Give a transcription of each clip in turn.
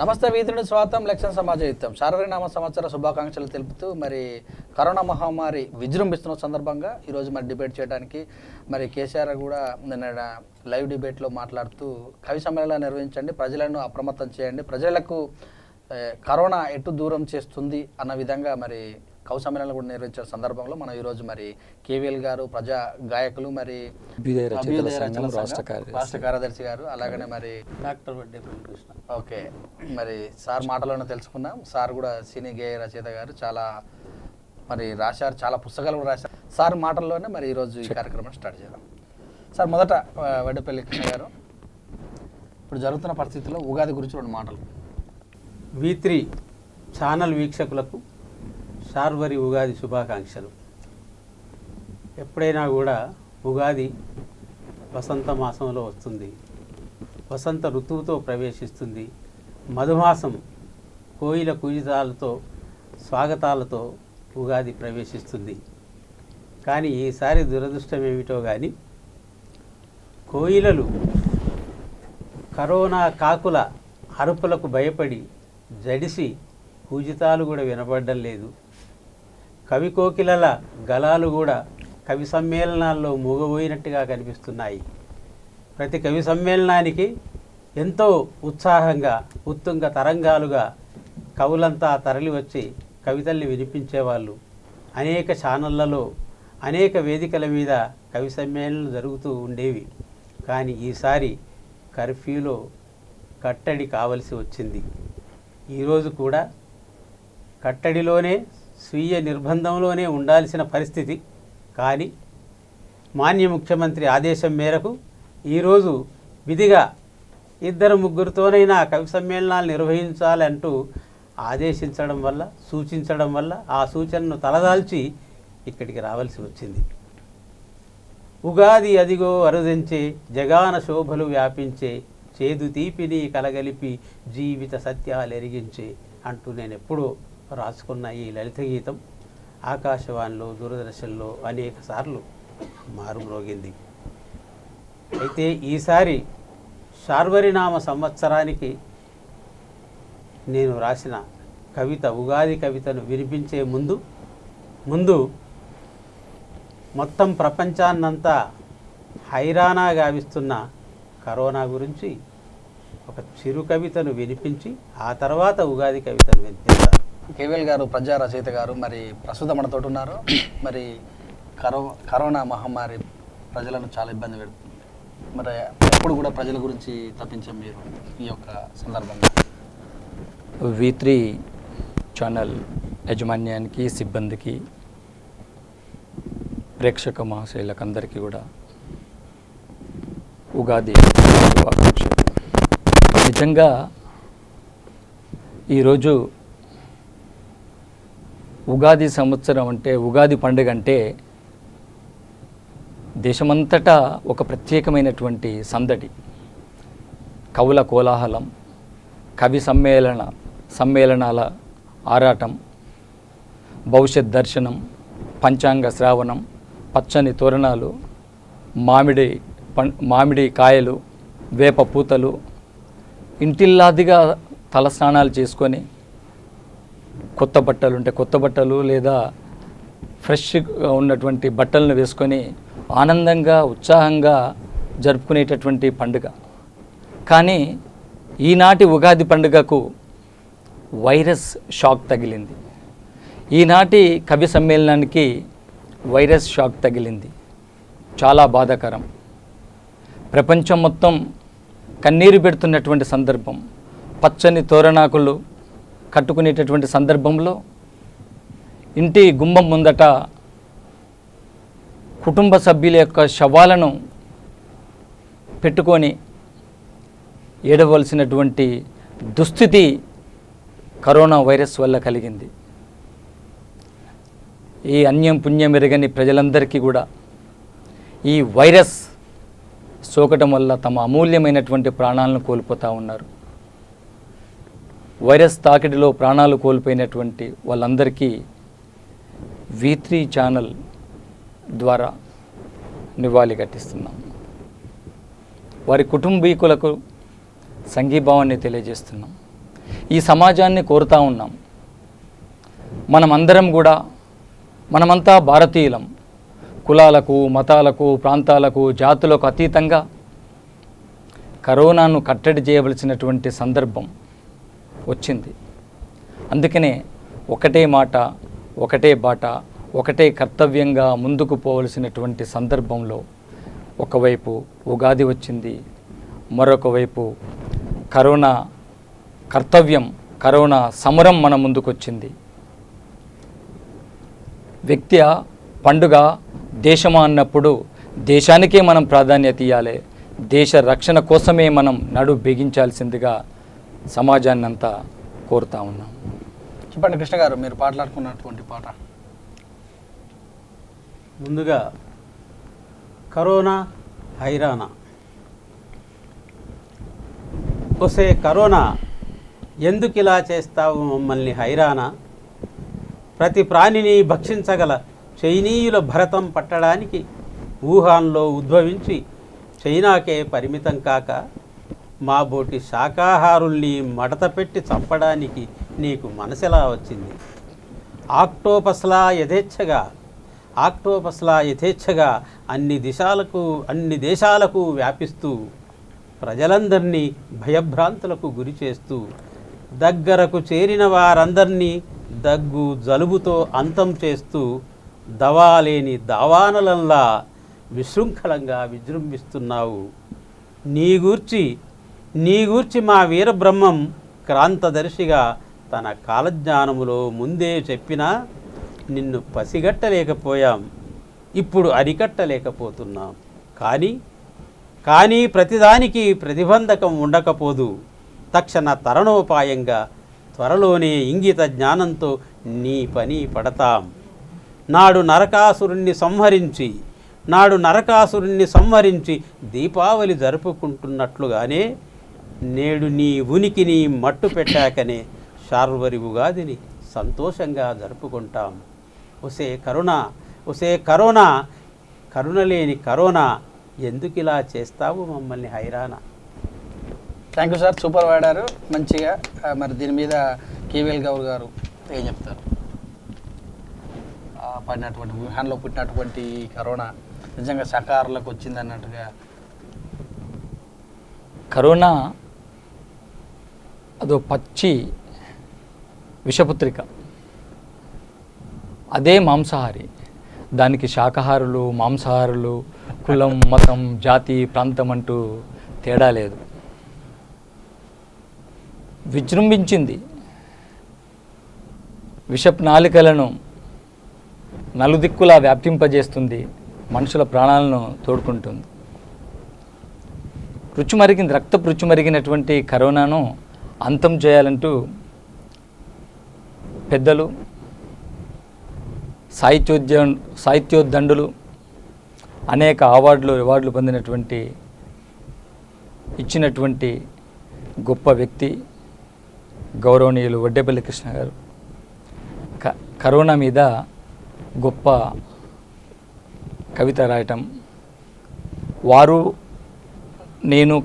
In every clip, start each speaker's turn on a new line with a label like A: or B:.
A: నమస్తే వీధుని స్వాగతం లక్ష్యం సమాజయుక్తం శారీరనామ సంవత్సర శుభాకాంక్షలు తెలుపుతూ మరి కరోనా మహమ్మారి విజృంభిస్తున్న సందర్భంగా ఈరోజు మరి డిబేట్ చేయడానికి మరి కేసీఆర్ కూడా నిన్న లైవ్ డిబేట్లో మాట్లాడుతూ కవి సమ్మేళనాలు నిర్వహించండి, ప్రజలను అప్రమత్తం చేయండి, ప్రజలకు కరోనా ఎటు దూరం చేస్తుంది అన్న విధంగా మరి కవి సమ్మేళనాలు కూడా నిర్వహించిన సందర్భంలో మనం ఈరోజు మరి కేవీఎల్ గారు, ప్రజా గాయకులు, మరి రాష్ట్ర కార్యదర్శి గారు, అలాగనే మరి
B: డాక్టర్ వడ్డే కృష్ణ.
A: ఓకే, మరి సార్ మాటలోనే తెలుసుకున్నాం. సార్ కూడా సినీ గేయ రచయిత గారు, చాలా మరి రాశారు, చాలా పుస్తకాలు కూడా రాశారు. సార్ మాటల్లోనే మరి ఈరోజు ఈ కార్యక్రమం స్టార్ట్ చేద్దాం. సార్ మొదట వడ్డేపల్లి కృష్ణ గారు, ఇప్పుడు జరుగుతున్న పరిస్థితుల్లో ఉగాది గురించి 2 మాటలు.
B: V3 ఛానల్ వీక్షకులకు శార్వరి ఉగాది శుభాకాంక్షలు. ఎప్పుడైనా కూడా ఉగాది వసంత మాసంలో వస్తుంది, వసంత ఋతువుతో ప్రవేశిస్తుంది. మధుమాసం కోయిల కుజితాలతో స్వాగతాలతో ఉగాది ప్రవేశిస్తుంది. కానీ ఈసారి దురదృష్టం ఏమిటో కానీ కోయిలలు కరోనా కాకుల అరుపులకు భయపడి జడిసి పూజితాలు కూడా వినపడడం లేదు. కవి కోకిలల గలాలు కూడా కవి సమ్మేళనాల్లో మూగబోయినట్టుగా కనిపిస్తున్నాయి. ప్రతి కవి సమ్మేళనానికి ఎంతో ఉత్సాహంగా ఉత్తుంగ తరంగాలుగా కవులంతా తరలి వచ్చి కవితల్ని వినిపించేవాళ్ళు. అనేక ఛానళ్లలో అనేక వేదికల మీద కవి సమ్మేళనాలు జరుగుతూ ఉండేవి. కానీ ఈసారి కర్ఫ్యూలో కట్టడి కావలసి వచ్చింది. ఈరోజు కూడా కట్టడిలోనే స్వీయ నిర్బంధంలోనే ఉండాల్సిన పరిస్థితి. కానీ మాన్య ముఖ్యమంత్రి ఆదేశం మేరకు ఈరోజు విధిగా 2-3తోనైనా కవి సమ్మేళనాలు నిర్వహించాలంటూ ఆదేశించడం వల్ల, సూచించడం వల్ల ఆ సూచనను తలదాల్చి ఇక్కడికి రావాల్సి వచ్చింది. ఉగాది అదిగో అరుదించే, జగాన శోభలు వ్యాపించే, చేదు తీపిని కలగలిపి జీవిత సత్యాలు ఎరిగించే అంటూ నేను ఎప్పుడూ రాసుకున్న ఈ లలిత గీతం ఆకాశవాణిలో, దూరదర్శన్లో అనేక సార్లు మారుమ్రోగింది. అయితే ఈసారి శార్వరినామ సంవత్సరానికి నేను రాసిన కవిత, ఉగాది కవితను వినిపించే ముందు మొత్తం ప్రపంచాన్నంతా హైరానా గావిస్తున్న కరోనా గురించి ఒక చిరు కవితను వినిపించి ఆ తర్వాత ఉగాది కవితను వినిపిస్తారు.
A: కేవీఎల్ గారు ప్రజా రచయిత గారు, మరి ప్రస్తుతం మనతో ఉన్నారు. మరి కరోనా మహమ్మారి ప్రజలను చాలా ఇబ్బంది పెడుతుంది. మరి ఎప్పుడు కూడా ప్రజల గురించి తప్పించాం మీరు ఈ యొక్క సందర్భంగా?
C: V3 ఛానల్ యాజమాన్యానికి, సిబ్బందికి, ప్రేక్షక మహాశైలకందరికీ కూడా ఉగాది శుభాకాంక్షలు. నిజంగా ఈరోజు ఉగాది సంవత్సరం అంటే, ఉగాది పండుగ అంటే దేశమంతటా ఒక ప్రత్యేకమైనటువంటి సందడి, కవుల కోలాహలం, కవి సమ్మేళనాల ఆరాటం, భవిష్యత్ దర్శనం, పంచాంగ శ్రావణం, పచ్చని తోరణాలు, మామిడి కాయలు, వేప పూతలు, ఇంటిల్లాదిగా తలస్నానాలు చేసుకొని కొత్త బట్టలు ఉంటే కొత్త బట్టలు లేదా ఫ్రెష్గా ఉన్నటువంటి బట్టలను వేసుకొని ఆనందంగా, ఉత్సాహంగా జరుపుకునేటటువంటి పండుగ. కానీ ఈనాటి ఉగాది పండుగకు వైరస్ షాక్ తగిలింది. ఈనాటి కవి సమ్మేళనానికి వైరస్ షాక్ తగిలింది. చాలా బాధాకరం. ప్రపంచం మొత్తం కన్నీరు పెడుతున్నటువంటి సందర్భం, పచ్చని తోరణాకులు కట్టుకునేటటువంటి సందర్భంలో ఇంటి గుమ్మం ముందట కుటుంబ సభ్యుల యొక్క శవాలను పెట్టుకొని ఏడవలసినటువంటి దుస్థితి కరోనా వైరస్ వల్ల కలిగింది. ఈ అన్యం పుణ్యం ఎరగని ప్రజలందరికీ కూడా ఈ వైరస్ సోకటం వల్ల తమ అమూల్యమైనటువంటి ప్రాణాలను కోల్పోతూ ఉన్నారు. వైరస్ తాకిడిలో ప్రాణాలు కోల్పోయినటువంటి వాళ్ళందరికీ V3 ఛానల్ ద్వారా నివాళి ఘటిస్తున్నాం. వారి కుటుంబీకులకు సంఘీభావాన్ని తెలియజేస్తున్నాం. ఈ సమాజాన్ని కోరుతా ఉన్నాం. మనమంతా భారతీయులం. కులాలకు, మతాలకు, ప్రాంతాలకు, జాతులకు అతీతంగా కరోనాను కట్టడి చేయవలసినటువంటి సందర్భం వచ్చింది. అందుకనే ఒకటే మాట, ఒకటే బాట, ఒకటే కర్తవ్యంగా ముందుకు పోవలసినటువంటి సందర్భంలో ఒకవైపు ఉగాది వచ్చింది, మరొక వైపు కరోనా కర్తవ్యం, కరోనా సమరం మన ముందుకొచ్చింది. వ్యక్తి పండుగ దేశమా అన్నప్పుడు దేశానికే మనం ప్రాధాన్యత ఇవ్వాలి. దేశ రక్షణ కోసమే మనం బిగించాల్సిందిగా సమాజాన్ని అంతా కోరుతా ఉన్నాం.
A: చెప్పండి కృష్ణ గారు, మీరు పాటలాడుకున్నటువంటి పాట.
B: ముందుగా కరోనా హైరానా. ఒసే కరోనా, ఎందుకు ఇలా చేస్తావు మమ్మల్ని హైరానా? ప్రతి ప్రాణిని భక్షించగల చైనీయుల భరతం పట్టడానికి వుహాన్లో ఉద్భవించి చైనాకే పరిమితం కాక మా బోటి శాకాహారుల్ని మడత పెట్టి చంపడానికి నీకు మనసెలా వచ్చింది? ఆక్టోపస్లా యథేచ్ఛగా అన్ని దేశాలకు వ్యాపిస్తూ ప్రజలందరినీ భయభ్రాంతులకు గురి చేస్తూ దగ్గరకు చేరిన వారందరినీ దగ్గు జలుబుతో అంతం చేస్తూ దవాలేని దావానలంలా విశృంఖలంగా విజృంభిస్తున్నావు. నీ గూర్చి మా వీరబ్రహ్మం క్రాంతదర్శిగా తన కాలజ్ఞానములో ముందే చెప్పినా నిన్ను పసిగట్టలేకపోయాం, ఇప్పుడు అరికట్టలేకపోతున్నాం. కానీ ప్రతిదానికి ప్రతిబంధకం ఉండకపోదు. తక్షణ తరణోపాయంగా త్వరలోనే ఇంగిత జ్ఞానంతో నీ పని పడతాం. నాడు నరకాసురుణ్ణి సంహరించి దీపావళి జరుపుకుంటున్నట్లుగానే నేడు నీ ఉనికిని మట్టు పెట్టాకనే శార్వరి ఉగాదిని సంతోషంగా జరుపుకుంటాం. ఒసే కరోనా, కరుణలేని కరోనా, ఎందుకు ఇలా చేస్తావు మమ్మల్ని హైరానా?
A: థ్యాంక్ యూ సార్, సూపర్ వాడారు మంచిగా. మరి దీని మీద కేవీఎల్ గౌర్ గారు ఏం చెప్తారు? పడినటువంటి వుహాన్లో పుట్టినటువంటి కరోనా నిజంగా శాకాహారులకు వచ్చింది అన్నట్టుగా.
C: కరోనా అదో పచ్చి విషపుత్రిక, అదే మాంసాహారి. దానికి శాకాహారులు, మాంసాహారులు, కులం, మతం, జాతి, ప్రాంతం అంటూ తేడా లేదు. విజృంభించింది. విషపు నాలికలను నలుదిక్కులా వ్యాప్తింపజేస్తుంది, మనుషుల ప్రాణాలను తోడుకుంటుంది. రక్తపు రుచి మరిగినటువంటి కరోనాను అంతం చేయాలంటూ పెద్దలు, సాహిత్యోద్దండులు, అనేక అవార్డులు పొందినటువంటి ఇచ్చినటువంటి గొప్ప వ్యక్తి గౌరవనీయులు వడ్డేపల్లి కృష్ణ గారు కరోనా మీద గొప్ప కవిత రాయటం, వారు నేను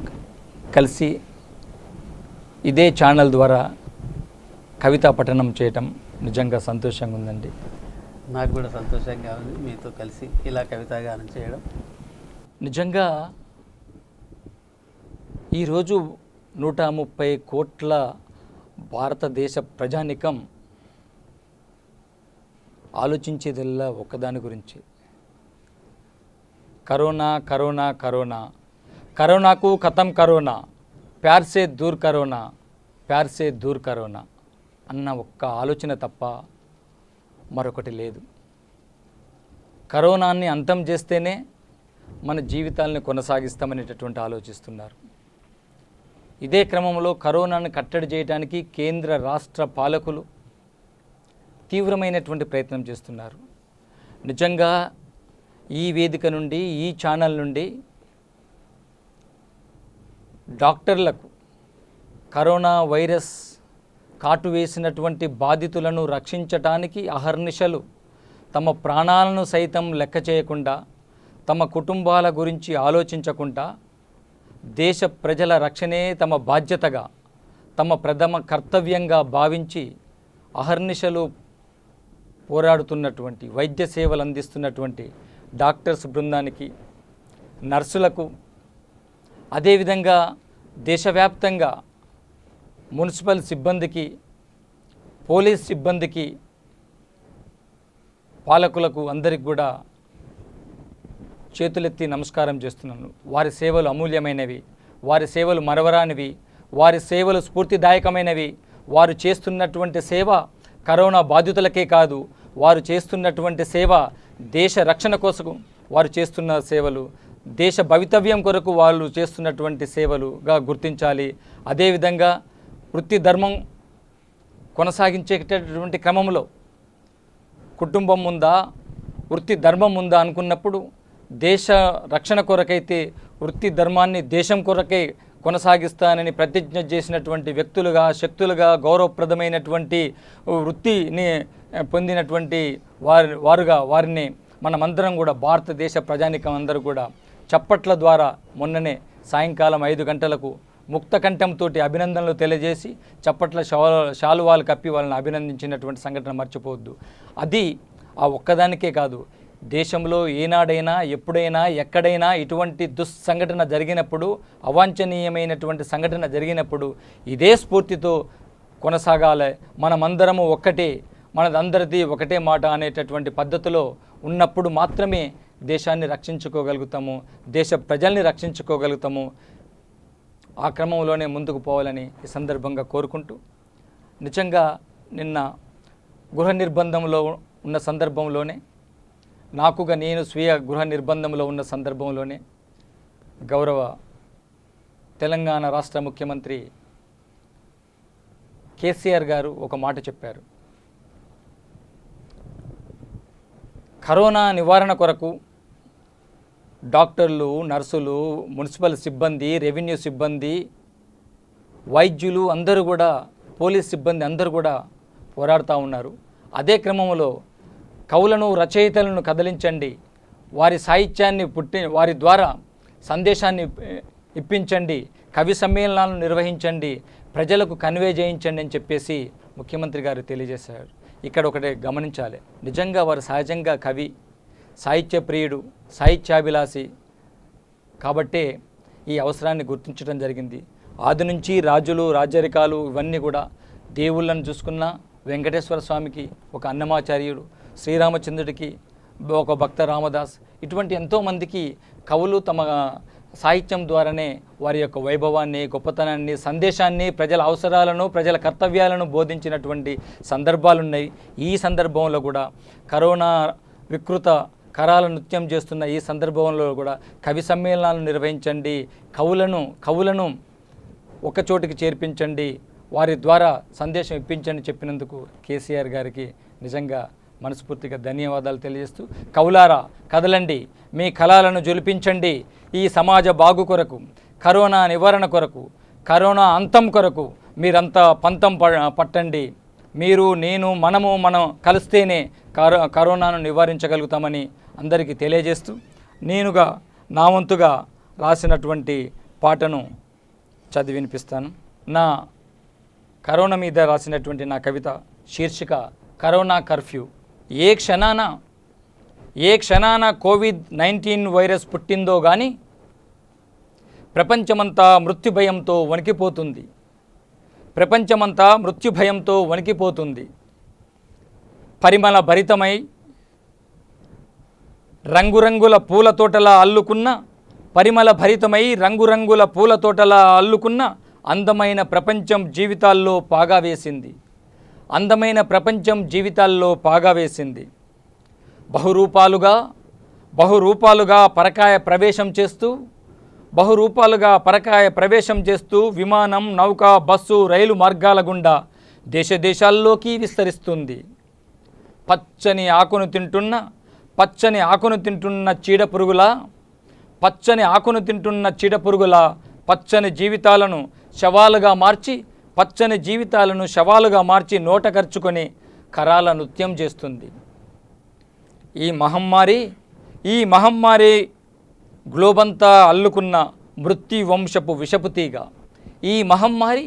C: కలిసి ఇదే ఛానల్ ద్వారా కవితా పఠనం చేయటం నిజంగా సంతోషంగా ఉందండి.
B: నాకు కూడా సంతోషంగా ఉంది మీతో కలిసి ఇలా కవితాగానం చేయడం.
C: నిజంగా ఈరోజు 130 కోట్ల భారతదేశ ప్రజానికం ఆలోచించేదల్లా ఒక్కదాని గురించి, కరోనా కరోనా కరోనా, కరోనాకు ఖతం కరోనా, ప్యార్ సే దూర్ కరోనా, ప్యార్ సే దూర్ కరోనా అన్న ఒక్క ఆలోచన తప్ప మరొకటి లేదు. కరోనాని అంతం చేస్తేనే మన జీవితాలను కొనసాగిస్తామనేటటువంటి ఆలోచిస్తున్నారు. ఇదే క్రమంలో కరోనాను కట్టడి చేయడానికి కేంద్ర రాష్ట్ర పాలకులు తీవ్రమైనటువంటి ప్రయత్నం చేస్తున్నారు. నిజంగా ఈ వేదిక నుండి, ఈ ఛానల్ నుండి డాక్టర్లకు కరోనా వైరస్ కాటు వేసినటువంటి బాధితులను రక్షించటానికి అహర్నిశలు తమ ప్రాణాలను సైతం లెక్క చేయకుండా, తమ కుటుంబాల గురించి ఆలోచించకుండా, దేశ ప్రజల రక్షణే తమ బాధ్యతగా, తమ ప్రథమ కర్తవ్యంగా భావించి అహర్నిశలు పోరాడుతున్నటువంటి వైద్య సేవలు అందిస్తున్నటువంటి డాక్టర్స్ బృందానికి, నర్సులకు, అదేవిధంగా దేశవ్యాప్తంగా మున్సిపల్ సిబ్బందికి, పోలీస్ సిబ్బందికి, పాలకులకు అందరికి కూడా చేతులెత్తి నమస్కారం చేస్తున్నాను. వారి సేవలు అమూల్యమైనవి, వారి సేవలు మరవరానివి, వారి సేవలు స్ఫూర్తిదాయకమైనవి. వారు చేస్తున్నటువంటి సేవ కరోనా బాధితులకే కాదు, వారు చేస్తున్నటువంటి సేవ దేశ రక్షణ కోసం వారు చేస్తున్న సేవలు, దేశ భవితవ్యం కొరకు వాళ్ళు చేస్తున్నటువంటి సేవలుగా గుర్తించాలి. అదేవిధంగా వృత్తి ధర్మం కొనసాగించేటటువంటి క్రమంలో కుటుంబం ఉందా, వృత్తి ధర్మం ఉందా అనుకున్నప్పుడు దేశ రక్షణ కొరకైతే వృత్తి ధర్మాన్ని దేశం కొరకే కొనసాగిస్తానని ప్రతిజ్ఞ చేసినటువంటి వ్యక్తులుగా, శక్తులుగా, గౌరవప్రదమైనటువంటి వృత్తిని పొందినటువంటి వారిని మనమందరం కూడా, భారతదేశ ప్రజానికం అందరూ కూడా చప్పట్ల ద్వారా మొన్ననే సాయంకాలం 5 గంటలకు ముక్త కంఠంతో అభినందనలు తెలియజేసి చప్పట్ల శాలువాలు కప్పి వాళ్ళని అభినందించినటువంటి సంఘటన మర్చిపోవద్దు. అది ఆ ఒక్కదానికే కాదు, దేశంలో ఏనాడైనా, ఎప్పుడైనా, ఎక్కడైనా ఇటువంటి దుస్సంఘటన జరిగినప్పుడు, అవాంఛనీయమైనటువంటి సంఘటన జరిగినప్పుడు ఇదే స్ఫూర్తితో కొనసాగాలి. మనమందరము ఒక్కటే, మనదందరిది ఒకటే మాట అనేటటువంటి పద్ధతిలో ఉన్నప్పుడు మాత్రమే దేశాన్ని రక్షించుకోగలుగుతాము, దేశ ప్రజల్ని రక్షించుకోగలుగుతాము. ఆ క్రమంలోనే ముందుకు పోవాలని ఈ సందర్భంగా కోరుకుంటూ, నిజంగా నిన్న గృహ నిర్బంధంలో ఉన్న సందర్భంలోనే, నాకుగా నేను స్వీయ గృహ నిర్బంధంలో ఉన్న సందర్భంలోనే గౌరవ తెలంగాణ రాష్ట్ర ముఖ్యమంత్రి కేసీఆర్ గారు ఒక మాట చెప్పారు. కరోనా నివారణ కొరకు డాక్టర్లు, నర్సులు, మున్సిపల్ సిబ్బంది, రెవెన్యూ సిబ్బంది, వైద్యులు అందరూ కూడా, పోలీస్ సిబ్బంది అందరూ కూడా పోరాడుతూ ఉన్నారు. అదే క్రమంలో కవులను, రచయితలను కదిలించండి, వారి సాహిత్యాన్ని వారి ద్వారా సందేశాన్ని ఇప్పించండి, కవి సమ్మేళనాలను నిర్వహించండి, ప్రజలకు కన్వే చేయించండి అని చెప్పేసి ముఖ్యమంత్రి గారు తెలియజేశారు. ఇక్కడ ఒకటే గమనించాలి, నిజంగా వారు సహజంగా కవి, సాహిత్య ప్రియుడు, సాహిత్యాభిలాషి కాబట్టే ఈ అవసరాన్ని గుర్తించడం జరిగింది. ఆది నుంచి రాజులు, రాజరికాలు ఇవన్నీ కూడా దేవుళ్ళను చూసుకున్న వెంకటేశ్వర స్వామికి ఒక అన్నమాచార్యుడు, శ్రీరామచంద్రుడికి ఒక భక్త రామదాస్, ఇటువంటి ఎంతోమందికి కవులు తమ సాహిత్యం ద్వారానే వారి యొక్క వైభవాన్ని, గొప్పతనాన్ని, సందేశాన్ని, ప్రజల అవసరాలను, ప్రజల కర్తవ్యాలను బోధించినటువంటి సందర్భాలు ఉన్నాయి. ఈ సందర్భంలో కూడా కరోనా వికృత కరాల నృత్యం చేస్తున్న ఈ సందర్భంలో కూడా కవి సమ్మేళనాలను నిర్వహించండి, కవులను ఒకచోటికి చేర్పించండి, వారి ద్వారా సందేశం ఇప్పించండి చెప్పినందుకు కేసీఆర్ గారికి నిజంగా మనస్ఫూర్తిగా ధన్యవాదాలు తెలియజేస్తూ, కవులారా కదలండి, మీ కళలను జొలిపించండి, ఈ సమాజ బాగు కొరకు, కరోనా నివారణ కొరకు, కరోనా అంతం కొరకు మీరంతా పంతం పట్టండి. మీరు, నేను, మనం కలిస్తేనే కరోనాను నివారించగలుగుతామని అందరికీ తెలియజేస్తూ, నేనుగా నా వంతుగా రాసినటువంటి పాటను చదివి వినిపిస్తాను. నా కరోనా మీద రాసినటువంటి నా కవిత శీర్షిక కరోనా కర్ఫ్యూ. ఏ క్షణాన కోవిడ్-19 వైరస్ పుట్టిందో కానీ ప్రపంచమంతా మృత్యు భయంతో వణికిపోతుంది. పరిమళ భరితమై రంగురంగుల పూల తోటలా అల్లుకున్న అందమైన ప్రపంచం జీవితాల్లో పాగా వేసింది. బహురూపాలుగా పరకాయ ప్రవేశం చేస్తూ విమానం, నౌక, బస్సు, రైలు మార్గాల గుండా దేశాల్లోకి విస్తరిస్తుంది. పచ్చని ఆకును తింటున్న చీడపురుగుల పచ్చని జీవితాలను శవాలుగా మార్చి నోట ఖర్చుకొని కరాల నృత్యం చేస్తుంది. ఈ మహమ్మారి గ్లోబంతా అల్లుకున్న మృత్యు వంశపు విషపు తీగ. ఈ మహమ్మారి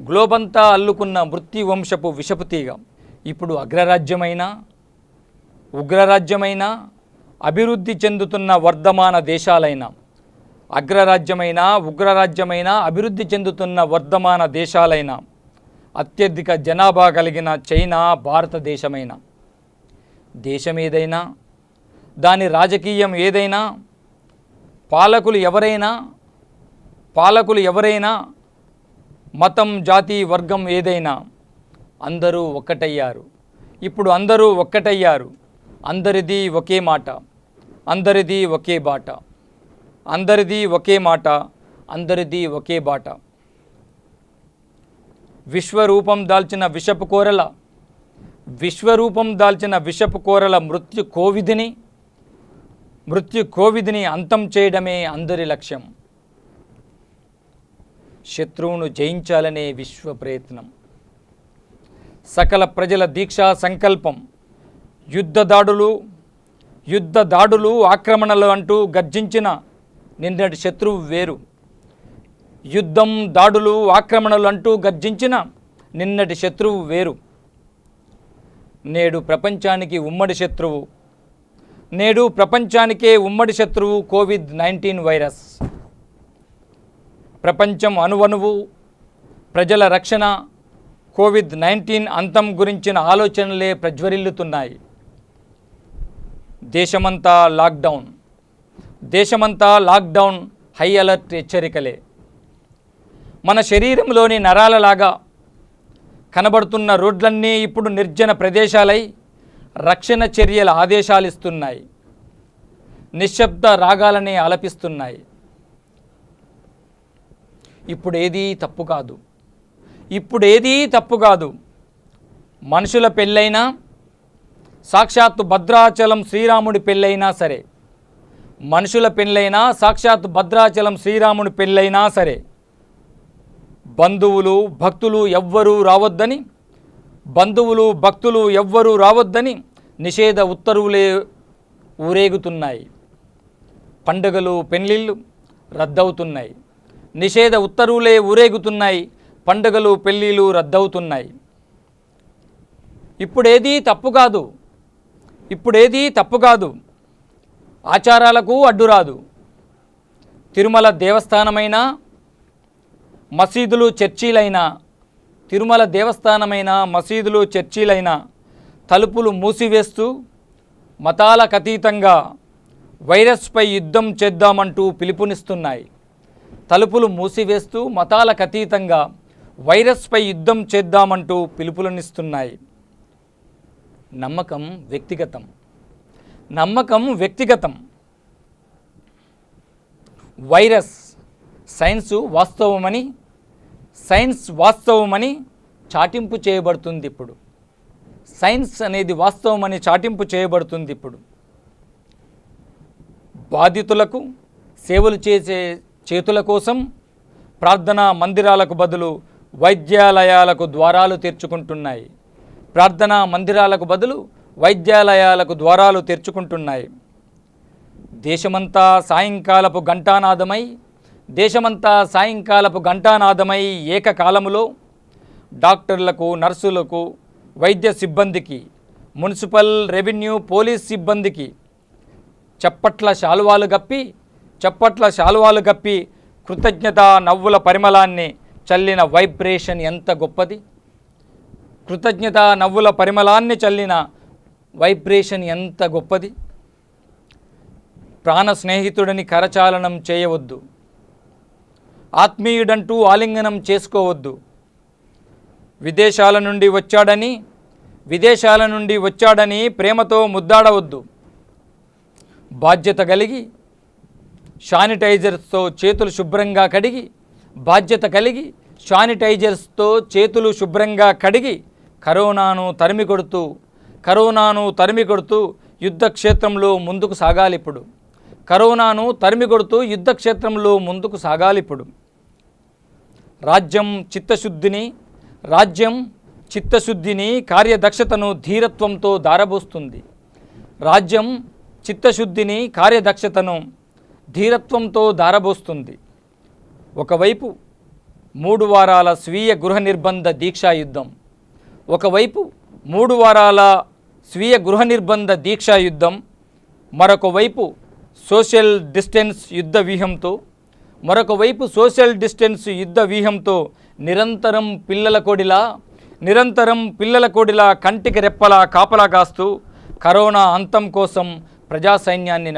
C: గ్లోబంతా అల్లుకున్న మృత్యు వంశపు విషపు తీగ ఇప్పుడు అగ్రరాజ్యమైన ఉగ్రరాజ్యమైన అభివృద్ధి చెందుతున్న వర్ధమాన దేశాలైన అగ్రరాజ్యమైన ఉగ్రరాజ్యమైన అభివృద్ధి చెందుతున్న వర్ధమాన దేశాలైన అత్యధిక జనాభా కలిగిన చైనా భారతదేశమైన దేశమేదైనా దాని రాజకీయం ఏదైనా పాలకులు ఎవరైనా మతం జాతి వర్గం ఏదైనా అందరూ ఒక్కటయ్యారు. ఇప్పుడు అందరూ ఒక్కటయ్యారు. అందరిది ఒకే మాట, అందరిది ఒకే బాట, అందరిది ఒకే మాట, అందరిది ఒకే బాట. విశ్వరూపం దాల్చిన విషపు కోరల మృత్యు కోవిదిని అంతం చేయడమే అందరి లక్ష్యం. శత్రువును జయించాలనే విశ్వ ప్రయత్నం. సకల ప్రజల దీక్షా సంకల్పం. యుద్ధ దాడులు ఆక్రమణలు అంటూ గర్జించిన నిన్నటి శత్రువు వేరు. యుద్ధం దాడులు ఆక్రమణలు అంటూ గర్జించిన నిన్నటి శత్రువు వేరు. నేడు ప్రపంచానికే ఉమ్మడి శత్రువు కోవిడ్-19 వైరస్. ప్రపంచం అణువణువు ప్రజల రక్షణ, కోవిడ్-19 అంతం గురించిన ఆలోచనలే ప్రజ్వరిల్లుతున్నాయి. దేశమంతా లాక్డౌన్, హై అలర్ట్ హెచ్చరికలే. మన శరీరంలోని నరాలలాగా కనబడుతున్న రోడ్లన్నీ ఇప్పుడు నిర్జన ప్రదేశాలై రక్షణ చర్యల ఆదేశాలిస్తున్నాయి. నిశ్శబ్ద రాగాలనే ఆలపిస్తున్నాయి. ఇప్పుడేదీ తప్పు కాదు. మనుషుల పెళ్ళైనా, సాక్షాత్తు భద్రాచలం శ్రీరాముడి పెళ్ళైనా సరే, సాక్షాత్తు భద్రాచలం శ్రీరాముడి పెళ్ళైనా సరే, బంధువులు భక్తులు ఎవ్వరూ రావద్దని నిషేధ ఉత్తర్వులే ఊరేగుతున్నాయి. పండుగలు పెళ్ళిళ్ళు రద్దవుతున్నాయి. నిషేధ ఉత్తర్వులే ఊరేగుతున్నాయి. పండుగలు పెళ్ళిళ్ళు రద్దవుతున్నాయి. ఇప్పుడేదీ తప్పు కాదు. ఆచారాలకు అడ్డురాదు. తిరుమల దేవస్థానమైన మసీదులు చర్చిలైనా తలుపులు మూసివేస్తూ మతాలకతీతంగా వైరస్పై యుద్ధం చేద్దామంటూ పిలుపునిస్తున్నాయి. నమ్మకం వ్యక్తిగతం. వైరస్ సైన్స్ వాస్తవమని చాటింపు చేయబడుతుంది ఇప్పుడు. సైన్స్ అనేది వాస్తవమని చాటింపు చేయబడుతుంది ఇప్పుడు. బాధితులకు సేవలు చేసే చేతుల కోసం ప్రార్థనా మందిరాలకు బదులు వైద్యాలయాలకు ద్వారాలు తెరుచుకుంటున్నాయి. దేశమంతా సాయంకాలపు ఘంటానాదమై ఏకకాలములో డాక్టర్లకు, నర్సులకు, వైద్య సిబ్బందికి, మున్సిపల్, రెవెన్యూ, పోలీస్ సిబ్బందికి చప్పట్ల శాలువాలు గప్పి కృతజ్ఞత నవ్వుల పరిమళాన్ని చల్లిన వైబ్రేషన్ ఎంత గొప్పది. ప్రాణ స్నేహితుడిని కరచాలనం చేయవద్దు. ఆత్మీయుడంటూ ఆలింగనం చేసుకోవద్దు. విదేశాల నుండి వచ్చాడని ప్రేమతో ముద్దాడవద్దు. బాధ్యత కలిగి శానిటైజర్స్తో చేతులు శుభ్రంగా కడిగి కరోనాను తరిమికొడుతూ యుద్ధ క్షేత్రంలో ముందుకు సాగాలిప్పుడు. రాజ్యం చిత్తశుద్ధిని కార్యదక్షతను ధీరత్వంతో దారబోస్తుంది. ఒకవైపు 3 వారాల స్వీయ గృహ నిర్బంధ దీక్షా యుద్ధం. ఒకవైపు 3 వారాల స్వీయ గృహ నిర్బంధ దీక్షా యుద్ధం, మరొక వైపు సోషల్ డిస్టెన్స్ యుద్ధ వ్యూహంతో నిరంతరం పిల్లల కొడిలా కంటికి రెప్పలా కాపలా కాస్తూ కరోనా అంతం కోసం ప్రజాసైన్యాన్ని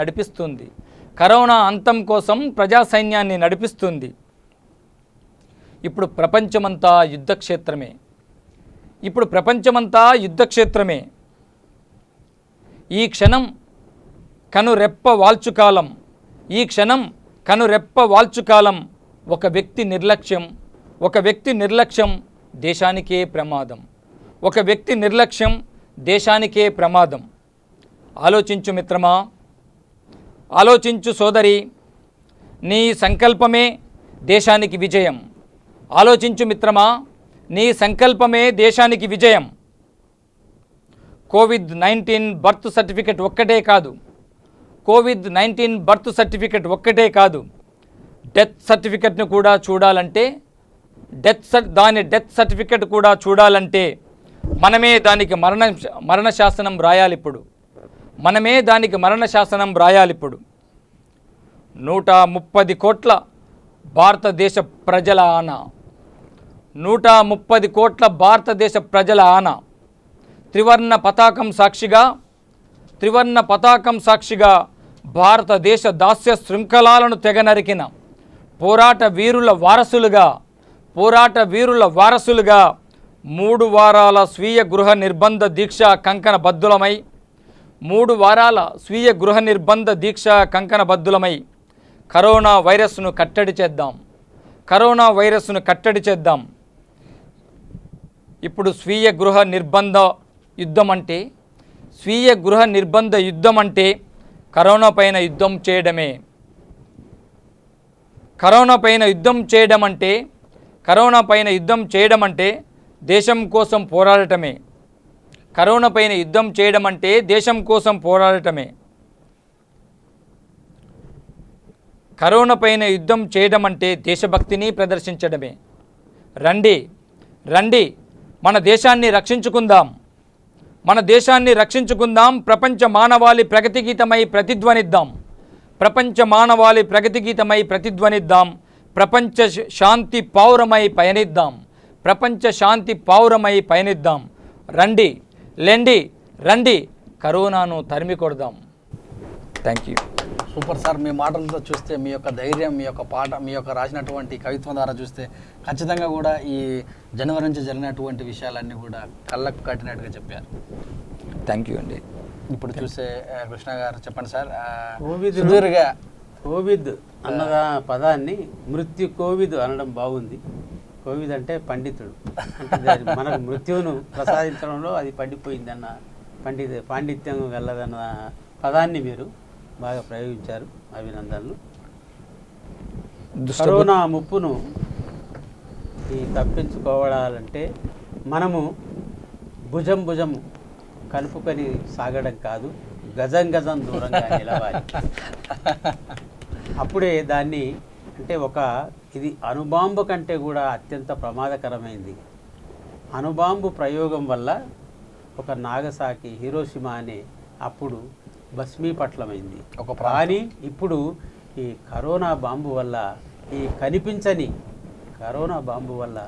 C: నడిపిస్తుంది. ఇప్పుడు ప్రపంచమంతా యుద్ధక్షేత్రమే. ఈ క్షణం కనురెప్ప వాల్చుకాలం. ఒక వ్యక్తి నిర్లక్ష్యం దేశానికే ప్రమాదం. ఆలోచించు మిత్రమా, ఆలోచించు సోదరి, నీ సంకల్పమే దేశానికి విజయం. కోవిడ్-19 బర్త్ సర్టిఫికెట్ ఒక్కటే కాదు, డెత్ సర్టిఫికెట్ కూడా చూడాలంటే మనమే దానికి మరణ శాసనం రాయాలిప్పుడు. 130 కోట్ల భారతదేశ ప్రజల ఆన త్రివర్ణ పతాకం సాక్షిగా భారతదేశ దాస్య శృంఖలాలను తెగనరికిన పోరాట వీరుల వారసులుగా 3 వారాల స్వీయ గృహ నిర్బంధ దీక్ష కంకణబద్ధులమై కరోనా వైరస్ను కట్టడి చేద్దాం. ఇప్పుడు స్వీయ గృహ నిర్బంధ యుద్ధం అంటే కరోనా పైన యుద్ధం చేయడం అంటే దేశం కోసం పోరాడటమే. దేశభక్తిని ప్రదర్శించడమే. రండి మన దేశాన్ని రక్షించుకుందాం. ప్రపంచ మానవాళి ప్రగతి గీతమై ప్రతిధ్వనిద్దాం. ప్రపంచ శాంతి పౌరమై పయనిద్దాం. రండి కరోనాను తరిమి కొడదాం. Thank you.
A: Super sir. మీ మాటలతో చూస్తే, మీ యొక్క ధైర్యం, మీ యొక్క పాట, మీ యొక్క రాసినటువంటి కవిత్వం ద్వారా చూస్తే ఖచ్చితంగా కూడా ఈ జనవరి నుంచి జరిగినటువంటి విషయాలన్నీ కూడా కళ్ళకు కట్టినట్టుగా చెప్పారు.
C: థ్యాంక్ యూ అండి.
A: ఇప్పుడు చూసే కృష్ణ గారు చెప్పండి సార్.
B: కోవిడ్ అన్నదా పదాన్ని మృత్యు కోవిడ్ అనడం బాగుంది. కోవిడ్ అంటే పండితుడు, అంటే మనకు మృత్యువును ప్రసాదించడంలో అది పండిపోయిందన్న పాండిత్యం వెళ్ళదన్న పదాన్ని మీరు బాగా ప్రయోగించారు. అభినందనలు. కరోనా ముప్పును తప్పించుకోవాలంటే మనము భుజం కలుపుకొని సాగడం కాదు, గజం దూరంగా నిలవాలి. అప్పుడే దాన్ని అంటే ఇది అణుబాంబు కంటే కూడా అత్యంత ప్రమాదకరమైంది. అణుబాంబు ప్రయోగం వల్ల ఒక నాగసాకి, హిరోషిమా అనే అప్పుడు భస్మీపట్లమైంది. కానీ ఇప్పుడు ఈ కరోనా బాంబు వల్ల, ఈ కనిపించని కరోనా బాంబు వల్ల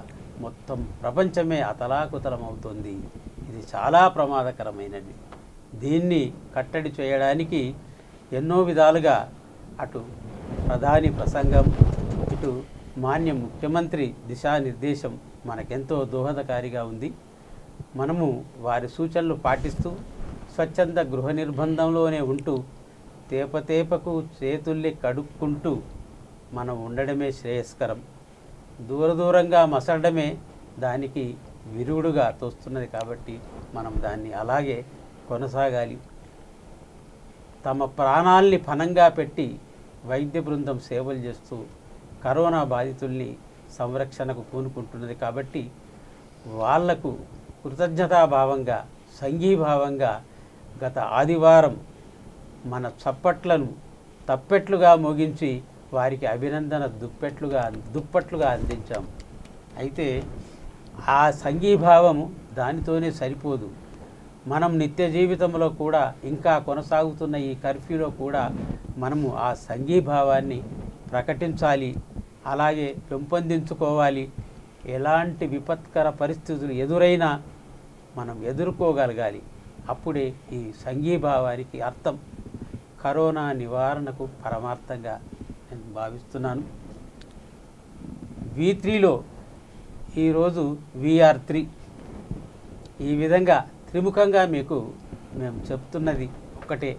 B: మొత్తం ప్రపంచమే అతలాకుతలం అవుతుంది. ఇది చాలా ప్రమాదకరమైనది. దీన్ని కట్టడి చేయడానికి ఎన్నో విధాలుగా అటు ప్రధాని ప్రసంగం, ఇటు మాన్య ముఖ్యమంత్రి దిశానిర్దేశం మనకెంతో దోహదకారిగా ఉంది. మనము వారి సూచనలు పాటిస్తూ స్వచ్ఛంద గృహ నిర్బంధంలోనే ఉంటూ తేపకు చేతుల్ని కడుక్కుంటూ మనం ఉండడమే శ్రేయస్కరం. దూరంగా మసలడమే దానికి విరుగుడుగా తోస్తున్నది. కాబట్టి మనం దాన్ని అలాగే కొనసాగాలి. తమ ప్రాణాల్ని పణంగా పెట్టి వైద్య బృందం సేవలు చేస్తూ కరోనా బాధితుల్ని సంరక్షణకు పూనుకుంటున్నది. కాబట్టి వాళ్లకు కృతజ్ఞతాభావంగా, సంఘీభావంగా గత ఆదివారం మన చప్పట్లను తప్పెట్లుగా మోగించి వారికి అభినందన దుప్పట్లుగా అందించాం. అయితే ఆ సంఘీభావము దానితోనే సరిపోదు. మనం నిత్య జీవితంలో కూడా ఇంకా కొనసాగుతున్న ఈ కర్ఫ్యూలో కూడా మనము ఆ సంఘీభావాన్ని ప్రకటించాలి, అలాగే పెంపొందించుకోవాలి. ఎలాంటి విపత్కర పరిస్థితులు ఎదురైనా మనం ఎదుర్కోగలగాలి. అప్పుడే ఈ సంఘీభావానికి అర్థం. కరోనా నివారణకు పరమార్థంగా నేను భావిస్తున్నాను. V3లో ఈరోజు VR3 ఈ విధంగా త్రిముఖంగా మీకు మేము చెప్తున్నది ఒకటే,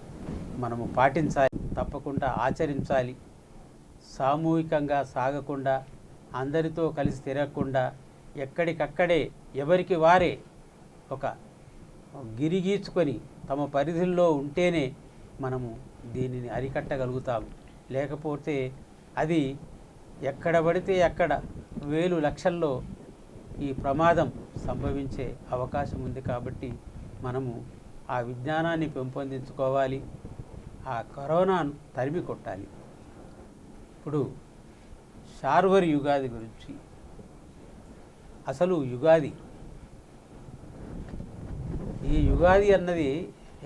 B: మనము పాటించాలి, తప్పకుండా ఆచరించాలి. సామూహికంగా సాగకుండా, అందరితో కలిసి తిరగకుండా, ఎక్కడికక్కడే ఎవరికి వారే ఒక గిరిగీచుకొని తమ పరిధుల్లో ఉంటేనే మనము దీనిని అరికట్టగలుగుతాం. లేకపోతే అది ఎక్కడ పడితే అక్కడ వేలు లక్షల్లో ఈ ప్రమాదం సంభవించే అవకాశం ఉంది. కాబట్టి మనము ఆ విజ్ఞానాన్ని పెంపొందించుకోవాలి, ఆ కరోనాను తరిమి కొట్టాలి. ఇప్పుడు శార్వరి యుగాది గురించి, అసలు యుగాది, ఈ యుగాది అన్నది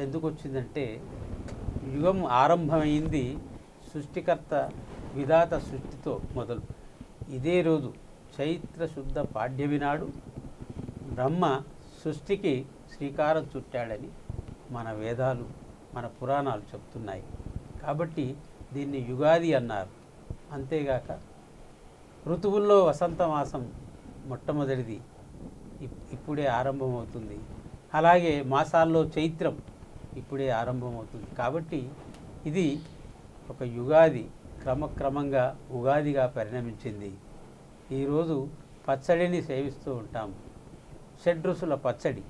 B: ఎందుకు వచ్చిందంటే, యుగం ఆరంభమైంది సృష్టికర్త విధాత సృష్టితో మొదలు. ఇదే రోజు చైత్ర శుద్ధ పాడ్యమి నాడు బ్రహ్మ సృష్టికి శ్రీకారం చుట్టాడని మన వేదాలు, మన పురాణాలు చెప్తున్నాయి. కాబట్టి దీన్ని యుగాది అన్నారు. అంతేగాక ఋతువుల్లో వసంత మాసం మొట్టమొదటిది ఇప్పుడే ఆరంభమవుతుంది. అలాగే మాసాల్లో చైత్రం ఇప్పుడే ఆరంభమవుతుంది. కాబట్టి ఇది ఒక యుగాది క్రమక్రమంగా ఉగాదిగా పరిణమించింది. ఈరోజు పచ్చడిని సేవిస్తూ ఉంటాం. షడ్రుచుల పచ్చడి,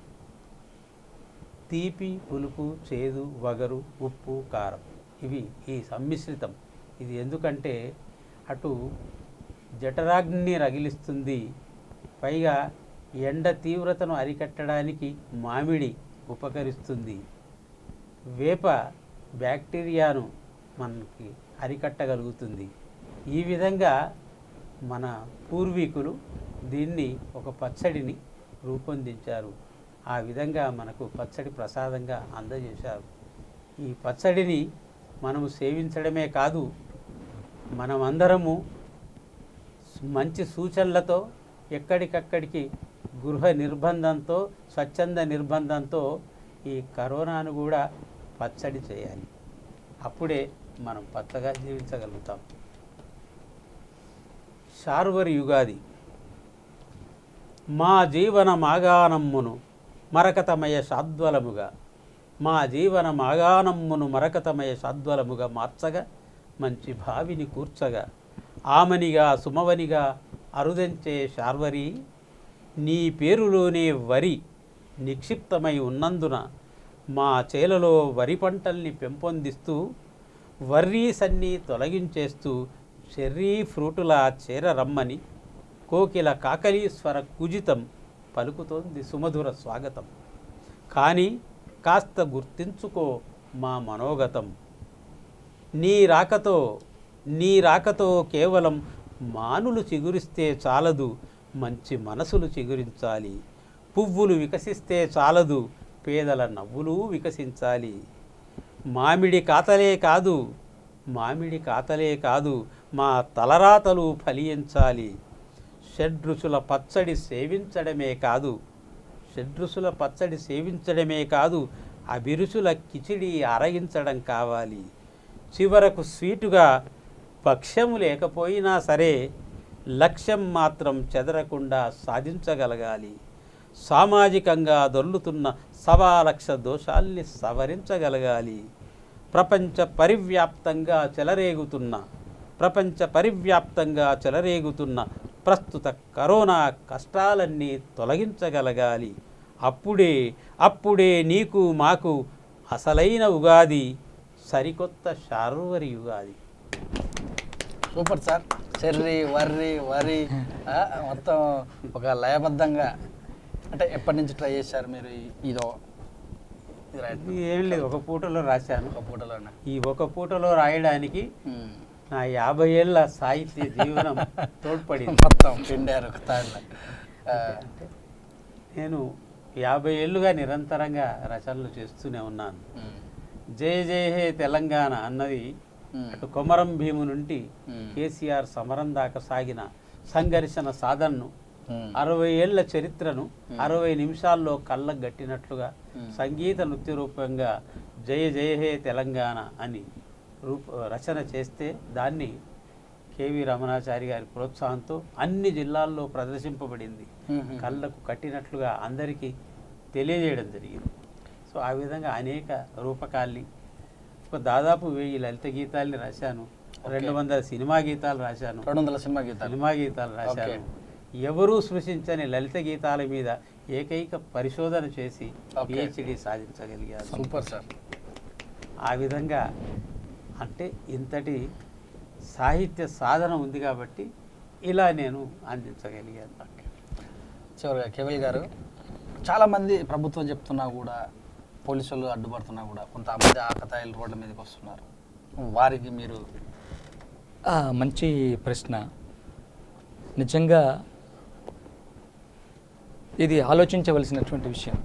B: తీపి, పులుపు, చేదు, వగరు, ఉప్పు, కారం, ఇవి ఈ సమ్మిశ్రితం. ఇది ఎందుకంటే అటు జఠరాగ్ని రగిలిస్తుంది, పైగా ఎండ తీవ్రతను అరికట్టడానికి మామిడి ఉపకరిస్తుంది, వేప బ్యాక్టీరియాను మనకి అరికట్టగలుగుతుంది. ఈ విధంగా మన పూర్వీకులు దీన్ని ఒక పచ్చడిని రూపొందించారు. ఆ విధంగా మనకు పచ్చడి ప్రసాదంగా అందజేశారు. ఈ పచ్చడిని మనము సేవించడమే కాదు, మనమందరము మంచి సూచనలతో, ఎక్కడికక్కడికి గృహ నిర్బంధంతో, స్వచ్ఛంద నిర్బంధంతో ఈ కరోనాను కూడా పచ్చడి చేయాలి. అప్పుడే మనం పచ్చగా జీవించగలుగుతాం. శార్వరి యుగాది. మా జీవన మాగానమ్మును మరకతమయ శాద్వలముగా, మా జీవన మాగానమ్మును మరకతమయ శాద్వలముగా మార్చగా, మంచి భావిని కూర్చగా, ఆమనిగా సుమవనిగా అరుదంచే శార్వరి, నీ పేరులోనే వరి నిక్షిప్తమై ఉన్నందున మా చేలలో వరి పంటల్ని పెంపొందిస్తూ, వర్రీసన్ని తొలగించేస్తూ, చెర్రీ ఫ్రూటులా చేరరమ్మని కోకిల కాకలీశ్వర కుజితం పలుకుతోంది సుమధుర స్వాగతం. కానీ కాస్త గుర్తించుకో మా మనోగతం, నీ రాకతో కేవలం మానులు చిగురిస్తే చాలదు, మంచి మనసులు చిగురించాలి. పువ్వులు వికసిస్తే చాలదు, పేదల నవ్వులు వికసించాలి. మామిడి కాతలే కాదు మా తలరాతలు ఫలించాలి. షడ్రుచుల పచ్చడి సేవించడమే కాదు అభిరుచుల కిచిడి అరగించడం కావాలి. చివరకు స్వీటుగా భక్ష్యము లేకపోయినా సరే లక్ష్యం మాత్రం చెదరకుండా సాధించగలగాలి. సామాజికంగా దొర్లుతున్న 1,00,000 దోషాల్ని సవరించగలగాలి. ప్రపంచ పరివ్యాప్తంగా చెలరేగుతున్న ప్రస్తుత కరోనా కష్టాలన్నీ తొలగించగలగాలి. అప్పుడే నీకు మాకు అసలైన ఉగాది, సరికొత్త శార్వరి యుగాది.
A: Super sir. చెర్రీ, వరి మొత్తం ఒక లయబద్ధంగా. అంటే ఎప్పటి నుంచి ట్రై చేశారు మీరు?
B: ఏం లేదు, ఒక పూటలో రాశాను.
A: ఒక పూటలో
B: ఈ ఒక పూటలో రాయడానికి నా 50 ఏళ్ళ సాహిత్య జీవనం తోడ్పడింది.
A: మొత్తం పిండారు తాళ్ళ.
B: అంటే నేను 50 ఏళ్ళుగా నిరంతరంగా రచనలు చేస్తూనే ఉన్నాను. జయ జయ హే తెలంగాణ అన్నది అటు కొమరం భీము నుండి కేసీఆర్ సమరం దాకా సాగిన సంఘర్షణ సాధనను 60 ఏళ్ల చరిత్రను 60 నిమిషాల్లో కళ్ళకు గట్టినట్లుగా సంగీత నృత్య రూపంగా జయ జయ హే తెలంగాణ అని రచన చేస్తే దాన్ని కేవి రమణాచారి గారి ప్రోత్సాహంతో అన్ని జిల్లాల్లో ప్రదర్శింపబడింది. కళ్ళకు కట్టినట్లుగా అందరికీ తెలియజేయడం జరిగింది. సో ఆ విధంగా అనేక రూపకాల్ని, దాదాపు 1000 లలిత గీతాల్ని రాశాను, 200 సినిమా గీతాలు రాశాను,
A: 200 సినిమా గీతాలు
B: రాశాను. ఎవరూ సృష్టించని లలిత గీతాల మీద ఏకైక పరిశోధన చేసి పిహెచ్డి సాధించగలిగాను.
A: Super sir.
B: ఆ విధంగా అంటే ఇంతటి సాహిత్య సాధన ఉంది కాబట్టి ఇలా నేను అందించగలిగాను.
A: చివరిగా కేవల్ గారు, చాలామంది ప్రభుత్వం చెప్తున్నా కూడా, పోలీసులు అడ్డుపడుతున్నా కూడా కొంతమంది ఆకతాయిలు రోడ్ల మీదకి వస్తున్నారు. వారికి మీరు?
C: మంచి ప్రశ్న. నిజంగా ఇది ఆలోచించవలసినటువంటి విషయం.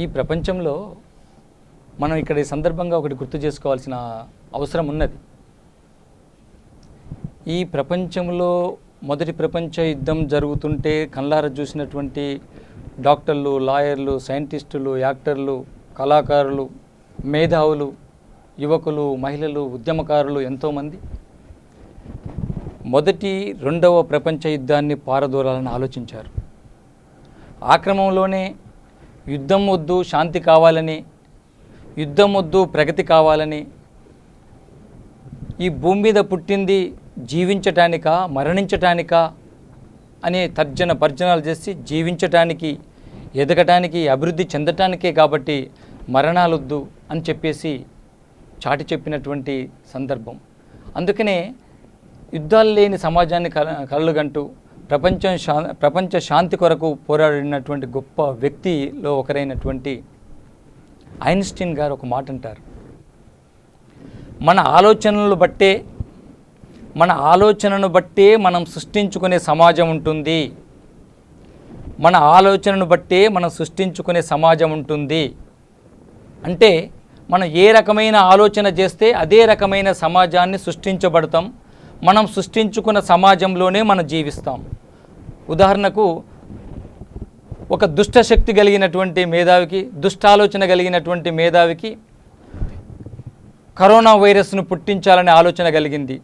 C: ఈ ప్రపంచంలో మనం ఇక్కడ ఈ సందర్భంగా ఒకటి గుర్తు చేసుకోవాల్సిన అవసరం ఉన్నది. ఈ ప్రపంచంలో మొదటి ప్రపంచ యుద్ధం జరుగుతుంటే కళ్ళారా చూసినటువంటి డాక్టర్లు, లాయర్లు, సైంటిస్టులు, యాక్టర్లు, కళాకారులు, మేధావులు, యువకులు, మహిళలు, ఉద్యమకారులు ఎంతోమంది మొదటి రెండవ ప్రపంచ యుద్ధాన్ని పారదోలాలని ఆలోచించారు. ఆ క్రమంలోనే యుద్ధం వద్దు, శాంతి కావాలని, యుద్ధం వద్దు, ప్రగతి కావాలని, ఈ భూమి మీద పుట్టింది జీవించటానికా మరణించటానికా అనే తర్జన భర్జనాలు చేసి జీవించటానికి, ఎదగటానికి, అభివృద్ధి చెందటానికే కాబట్టి మరణాలొద్దు అని చెప్పేసి చాటి చెప్పినటువంటి సందర్భం. అందుకనే యుద్ధాలు లేని సమాజాన్ని కలలుగంటూ ప్రపంచ శాంతి కొరకు పోరాడినటువంటి గొప్ప వ్యక్తిలో ఒకరైనటువంటి ఐన్స్టీన్ గారు ఒక మాట అంటారు, మన ఆలోచనను బట్టే మనం సృష్టించుకునే సమాజం ఉంటుంది. మన ఆలోచనను బట్టే మనం సృష్టించుకునే సమాజం ఉంటుంది. అంటే మనం ఏ రకమైన ఆలోచన చేస్తే అదే రకమైన సమాజాన్ని సృష్టించబడతాం. మనం సృష్టించుకున్న సమాజంలోనే మనం జీవిస్తాం. ఉదాహరణకు ఒక దుష్టశక్తి కలిగినటువంటి మేధావికి, దుష్టాలోచన కలిగినటువంటి మేధావికి కరోనా వైరస్ను పుట్టించాలనే ఆలోచన కలిగింది.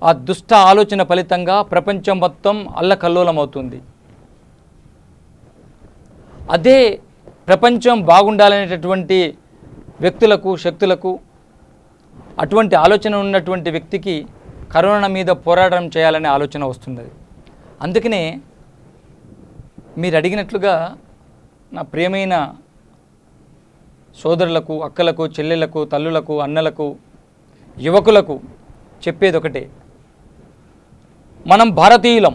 C: ఆ దుష్ట ఆలోచన ఫలితంగా ప్రపంచం మొత్తం అల్లకల్లోలమవుతుంది. అదే ప్రపంచం బాగుండాలనేటటువంటి వ్యక్తులకు, శక్తులకు, అటువంటి ఆలోచన ఉన్నటువంటి వ్యక్తికి కరోనా మీద పోరాటం చేయాలనే ఆలోచన వస్తున్నది. అందుకనే మీరు అడిగినట్లుగా నా ప్రియమైన సోదరులకు, అక్కలకు, చెల్లెలకు, తల్లులకు, అన్నలకు, యువకులకు చెప్పేది ఒకటే, మనం భారతీయులం.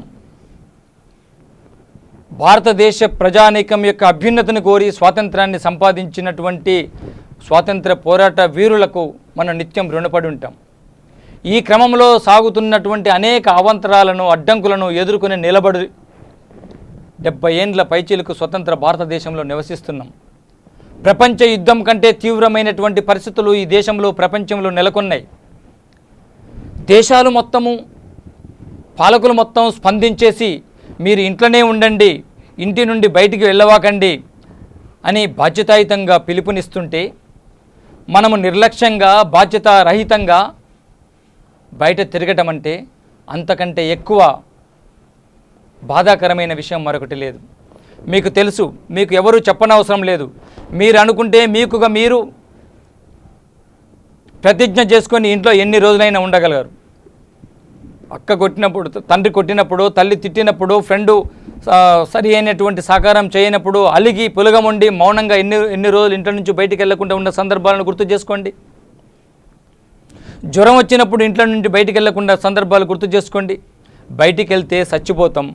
C: భారతదేశ ప్రజానీకం యొక్క అభ్యున్నతిని కోరి స్వాతంత్రాన్ని సంపాదించినటువంటి స్వాతంత్ర పోరాట వీరులకు మనం నిత్యం రుణపడి ఉంటాం. ఈ క్రమంలో సాగుతున్నటువంటి అనేక అవాంతరాలను, అడ్డంకులను ఎదుర్కొని నిలబడి 70 ఏండ్ల పైచీలకు స్వతంత్ర భారతదేశంలో నివసిస్తున్నాం. ప్రపంచ యుద్ధం కంటే తీవ్రమైనటువంటి పరిస్థితులు ఈ దేశంలో, ప్రపంచంలో నెలకొన్నాయి. దేశాలు మొత్తము, పాలకులు మొత్తం స్పందించేసి మీరు ఇంట్లోనే ఉండండి, ఇంటి నుండి బయటికి వెళ్ళవాకండి అని బాధ్యతాయుతంగా పిలుపునిస్తుంటే మనము నిర్లక్ష్యంగా, బాధ్యతారహితంగా బయట తిరగటం అంటే అంతకంటే ఎక్కువ బాధాకరమైన విషయం మరొకటి లేదు. మీకు తెలుసు, మీకు ఎవరు చెప్పనవసరం లేదు. మీరు అనుకుంటే మీకుగా మీరు ప్రతిజ్ఞ చేసుకొని ఇంట్లో ఎన్ని రోజులైనా ఉండగలరు. అక్క కొట్టినప్పుడు, తండ్రి కొట్టినప్పుడు, తల్లి తిట్టినప్పుడు, ఫ్రెండు సరి అయినటువంటి సహకారం చేయనప్పుడు అలిగి పులగముండి మౌనంగా ఎన్ని రోజులు ఇంట్లో నుంచి బయటికి వెళ్లకుండా ఉన్న సందర్భాలను గుర్తు చేసుకోండి. జ్వరం వచ్చినప్పుడు ఇంట్లో నుండి బయటికి వెళ్లకుండా సందర్భాలు గుర్తు చేసుకోండి. బయటికి వెళ్తే చచ్చిపోతాం,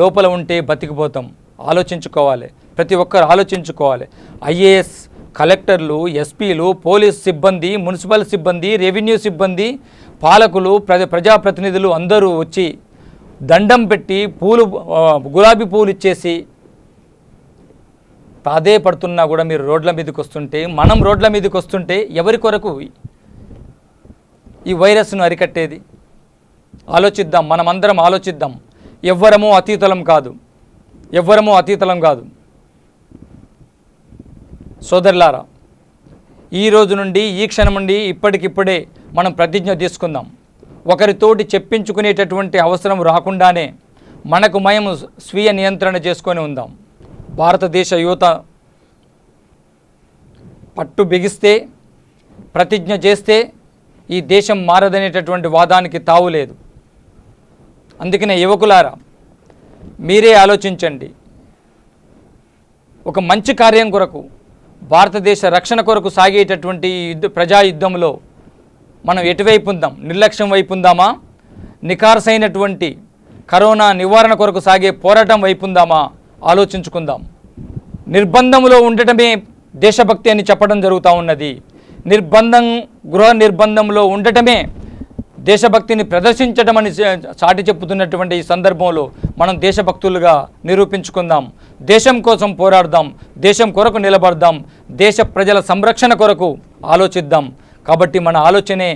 C: లోపల ఉంటే బతికిపోతాం. ఆలోచించుకోవాలి, ప్రతి ఒక్కరు ఆలోచించుకోవాలి. ఐఏఎస్, కలెక్టర్లు, ఎస్పీలు, పోలీస్ సిబ్బంది, మున్సిపల్ సిబ్బంది, రెవెన్యూ సిబ్బంది, పాలకులు ప్రజాప్రతినిధులు అందరూ వచ్చి దండం పెట్టి గులాబీ పూలు ఇచ్చేసి పడుతున్నా కూడా మీరు రోడ్ల మీదకి వస్తుంటే, మనం రోడ్ల మీదకి వస్తుంటే ఎవరి కొరకు ఈ వైరస్ను అరికట్టేది? ఆలోచిద్దాం, మనమందరం ఆలోచిద్దాం. ఎవ్వరమూ అతీతలం కాదు. సోదరులారా, ఈ రోజు నుండి, ఈ క్షణం నుండి ఇప్పటికిప్పుడే మనం ప్రతిజ్ఞ తీసుకుందాం. ఒకరితోటి చెప్పించుకునేటటువంటి అవసరం రాకుండానే మనకు మేము స్వీయ నియంత్రణ చేసుకొని ఉందాం. భారతదేశ యువత పట్టు బిగిస్తే, ప్రతిజ్ఞ చేస్తే ఈ దేశం మారదనేటటువంటి వాదానికి తావులేదు. అందుకనే యువకులారా, మీరే ఆలోచించండి. ఒక మంచి కార్యం కొరకు, భారతదేశ రక్షణ కొరకు సాగేటటువంటి ప్రజా యుద్ధంలో మనం ఎటువైపు ఉందాం? నిర్లక్ష్యం వైపు ఉందామా? నికార్సైనటువంటి కరోనా నివారణ కొరకు సాగే పోరాటం వైపు ఉందామా? ఆలోచించుకుందాం. నిర్బంధంలో ఉండటమే దేశభక్తి అని చెప్పడం జరుగుతూ ఉన్నది. గృహ నిర్బంధంలో ఉండటమే దేశభక్తిని ప్రదర్శించడం అని చాటి చెప్పుతున్నటువంటి ఈ సందర్భంలో మనం దేశభక్తులుగా నిరూపించుకుందాం. దేశం కోసం పోరాడదాం, దేశం కొరకు నిలబడదాం, దేశ ప్రజల సంరక్షణ కొరకు ఆలోచిద్దాం. కాబట్టి మన ఆలోచనే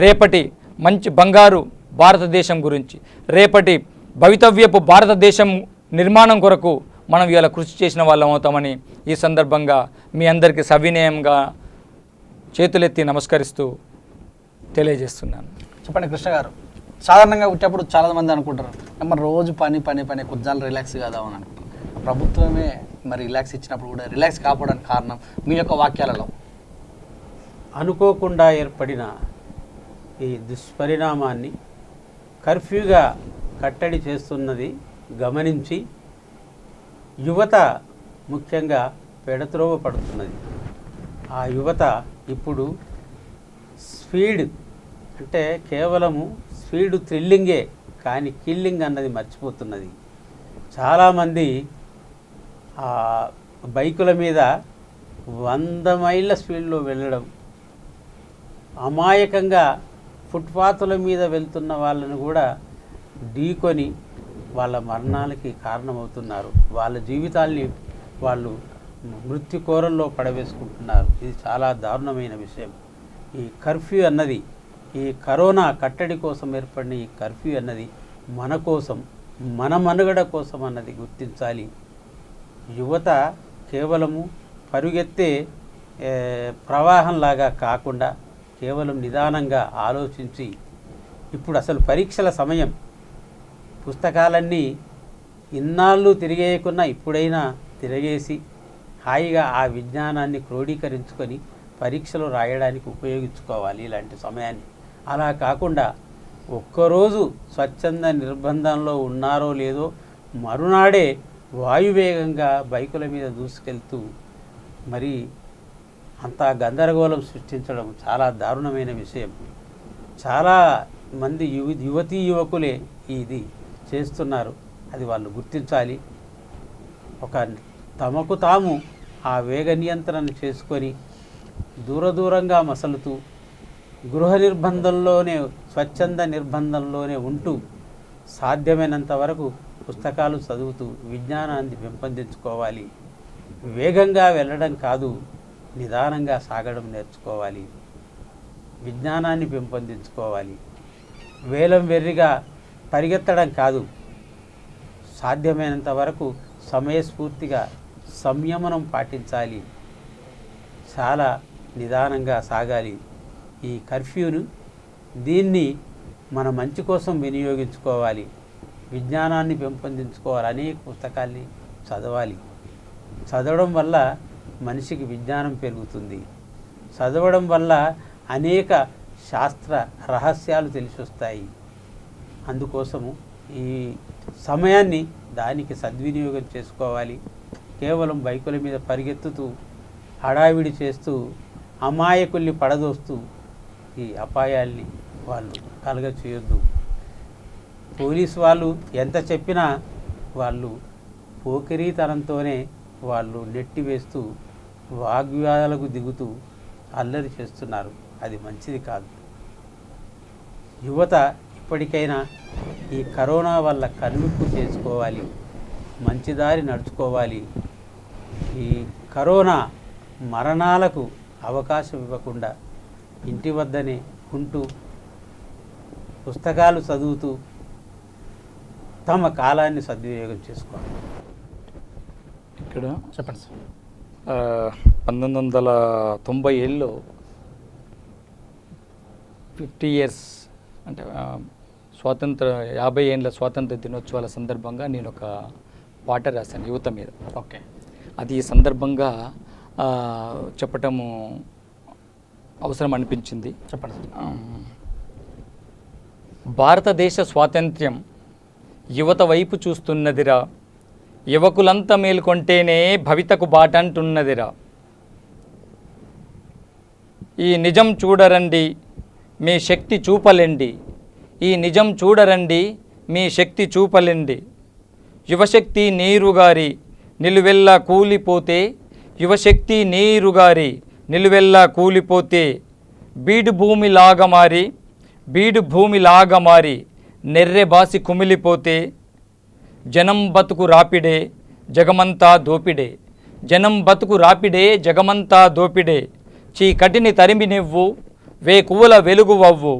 C: రేపటి మంచి బంగారు భారతదేశం గురించి, రేపటి భవితవ్యపు భారతదేశం నిర్మాణం కొరకు మనం ఇలా కృషి చేసిన వాళ్ళం అవుతామని ఈ సందర్భంగా మీ అందరికీ సవినయంగా చేతులెత్తి నమస్కరిస్తూ తెలియజేస్తున్నాను.
A: చెప్పండి కృష్ణ గారు, సాధారణంగా వచ్చేప్పుడు చాలామంది అనుకుంటారు మరి రోజు పని కొద్దిసార్లు రిలాక్స్ కాదామని అనుకుంటారు. ప్రభుత్వమే మరి రిలాక్స్ ఇచ్చినప్పుడు కూడా రిలాక్స్ కాకపోవడానికి కారణం మీ యొక్క వాక్యాలలో?
B: అనుకోకుండా ఏర్పడిన ఈ దుష్పరిణామాన్ని కర్ఫ్యూగా కట్టడి చేస్తున్నది గమనించి యువత ముఖ్యంగా పెడత్రోవ పడుతున్నది. ఆ యువత ఇప్పుడు స్పీడ్ అంటే కేవలము స్పీడ్ థ్రిల్లింగే కానీ కిల్లింగ్ అన్నది మర్చిపోతున్నది. చాలామంది బైకుల మీద 100 మైళ్ళ స్పీడ్లో వెళ్ళడం, అమాయకంగా ఫుట్పాత్ల మీద వెళ్తున్న వాళ్ళను కూడా ఢీకొని వాళ్ళ మరణాలకి కారణమవుతున్నారు. వాళ్ళ జీవితాల్ని వాళ్ళు మృత్యు కోరల్లో పడవేసుకుంటున్నారు. ఇది చాలా దారుణమైన విషయం. ఈ కర్ఫ్యూ అన్నది, ఈ కరోనా కట్టడి కోసం ఏర్పడిన ఈ కర్ఫ్యూ అన్నది మన కోసం, మన మనుగడ కోసం అన్నది గుర్తించాలి. యువత కేవలము పరుగెత్తే ప్రవాహంలాగా కాకుండా కేవలం నిదానంగా ఆలోచించి, ఇప్పుడు అసలు పరీక్షల సమయం, పుస్తకాలన్నీ ఇన్నాళ్ళు తిరిగేయకున్నా ఇప్పుడైనా తిరిగేసి హాయిగా ఆ విజ్ఞానాన్ని క్రోడీకరించుకొని పరీక్షలు రాయడానికి ఉపయోగించుకోవాలి ఇలాంటి సమయాన్ని. అలా కాకుండా ఒక్కరోజు స్వచ్ఛంద నిర్బంధంలో ఉన్నారో లేదో మరునాడే వాయువేగంగా బైకుల మీద దూసుకెళ్తూ మరి అంతా గందరగోళం సృష్టించడం చాలా దారుణమైన విషయం. చాలా మంది యువతీ యువకులే ఇది చేస్తున్నారు. అది వాళ్ళు గుర్తించాలి. తమకు తాము ఆ వేగ నియంత్రణ చేసుకొని దూరంగా మసలుతూ గృహ నిర్బంధంలోనే, స్వచ్ఛంద నిర్బంధంలోనే ఉంటూ సాధ్యమైనంత వరకు పుస్తకాలు చదువుతూ విజ్ఞానాన్ని పెంపొందించుకోవాలి. వేగంగా వెళ్ళడం కాదు, నిదానంగా సాగడం నేర్చుకోవాలి. విజ్ఞానాన్ని పెంపొందించుకోవాలి. వేలం వెర్రిగా పరిగెత్తడం కాదు, సాధ్యమైనంత వరకు సమయస్ఫూర్తిగా సంయమనం పాటించాలి. చాలా నిదానంగా సాగాలి. ఈ కర్ఫ్యూను దీన్ని మన మంచి కోసం వినియోగించుకోవాలి. విజ్ఞానాన్ని పెంపొందించుకోవాలి. అనేక పుస్తకాల్ని చదవాలి. చదవడం వల్ల మనిషికి విజ్ఞానం పెరుగుతుంది. చదవడం వల్ల అనేక శాస్త్ర రహస్యాలు తెలిసి వస్తాయి. అందుకోసము ఈ సమయాన్ని దానికి సద్వినియోగం చేసుకోవాలి. కేవలం బైకుల మీద పరిగెత్తుతూ హడావిడి చేస్తూ అమాయకుల్ని పడదోస్తూ ఈ అపాయాల్ని వాళ్ళు కలగచేయొద్దు. పోలీసు వాళ్ళు ఎంత చెప్పినా వాళ్ళు పోకిరీతనంతోనే వాళ్ళు నెట్టివేస్తూ వాగ్వాదాలకు దిగుతూ అల్లరి చేస్తున్నారు. అది మంచిది కాదు. యువత ఇప్పటికైనా ఈ కరోనా వల్ల కనువిప్పు చేసుకోవాలి, మంచిదారి నడుచుకోవాలి. ఈ కరోనా మరణాలకు అవకాశం ఇవ్వకుండా ఇంటి వద్దనే ఉంటూ పుస్తకాలు చదువుతూ తమ కాలాన్ని సద్వినియోగం చేసుకోవాలి.
C: ఇక్కడ
A: చెప్పండి సార్.
C: 1990 50 ఇయర్స్ అంటే స్వాతంత్ర 50 ఏళ్ళ స్వాతంత్ర దినోత్సవాల సందర్భంగా నేను ఒక పాట రాశాను యువత మీద.
A: ఓకే.
C: అది ఈ సందర్భంగా చెప్పటము అవసరం అనిపించింది.
A: చెప్పండి సార్.
C: భారతదేశ స్వాతంత్ర్యం యువత వైపు చూస్తున్నదిరా, యువకులంతా మేల్కొంటేనే భవితకు బాటంటున్నదిరా. ఈ నిజం చూడరండి మీ శక్తి చూపలేండి, ఈ నిజం చూడరండి మీ శక్తి చూపలేండి. యువశక్తి నీరుగారి నిలువెల్లా కూలిపోతే, యువశక్తి నీరుగారి నిలువెల్లా కూలిపోతే, బీడు భూమిలాగా మారి నెర్రె బాసి కుమిలిపోతే, జనం బతుకు రాపిడే జగమంతా దోపిడే, జనం బతుకు రాపిడే జగమంతా దోపిడే. చీకటిని తరిమి నువ్వు వేకువల వెలుగువవ్వు,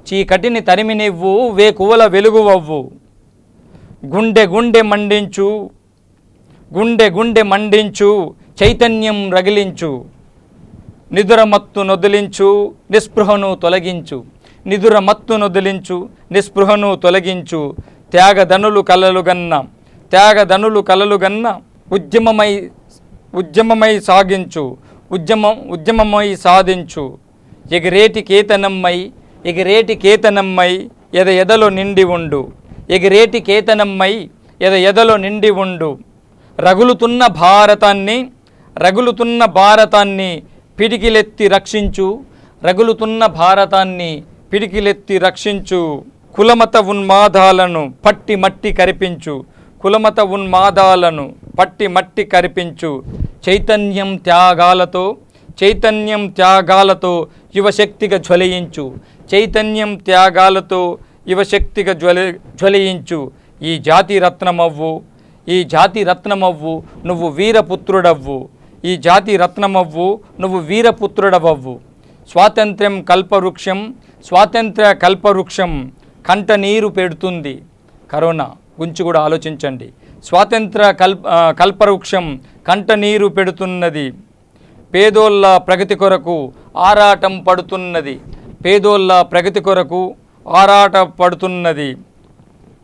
C: చీకటిని తరిమి నువ్వు వేకువల వెలుగువవ్వు. గుండె గుండె మండించు చైతన్యం రగిలించు, నిదురమత్తు నొదిలించు నిస్పృహను తొలగించు, నిదురమత్తు నొదిలించు నిస్పృహను తొలగించు. త్యాగధనులు కలలుగన్న ఉద్యమమై సాగించు, ఉద్యమమై సాధించు. ఎగిరేటి కేతనమ్మై ఎదలో నిండి ఉండు, ఎగిరేటి కేతనమ్మై ఎదలో నిండి ఉండు. రగులుతున్న భారతాన్ని పిడికిలెత్తి రక్షించు, రగులుతున్న భారతాన్ని పిడికిలెత్తి రక్షించు. కులమత ఉన్మాదాలను పట్టి మట్టి కరిపించు, కులమత ఉన్మాదాలను పట్టి మట్టి కరిపించు. చైతన్యం త్యాగాలతో యువశక్తిగా జ్వలయించు, చైతన్యం త్యాగాలతో యువశక్తిగా జ్వలయించు. ఈ జాతి రత్నమవ్వు నువ్వు వీరపుత్రుడవ్వు, ఈ జాతి రత్నమవ్వు నువ్వు వీరపుత్రుడవవ్వు. స్వాతంత్ర్య కల్పవృక్షం కంట నీరు పెడుతుంది. కరోనా గురించి కూడా ఆలోచించండి. స్వాతంత్ర కల్పవృక్షం కంట నీరు పెడుతున్నది. పేదోళ్ళ ప్రగతి కొరకు ఆరాటం పడుతున్నది, పేదోళ్ళ ప్రగతి కొరకు ఆరాట పడుతున్నది.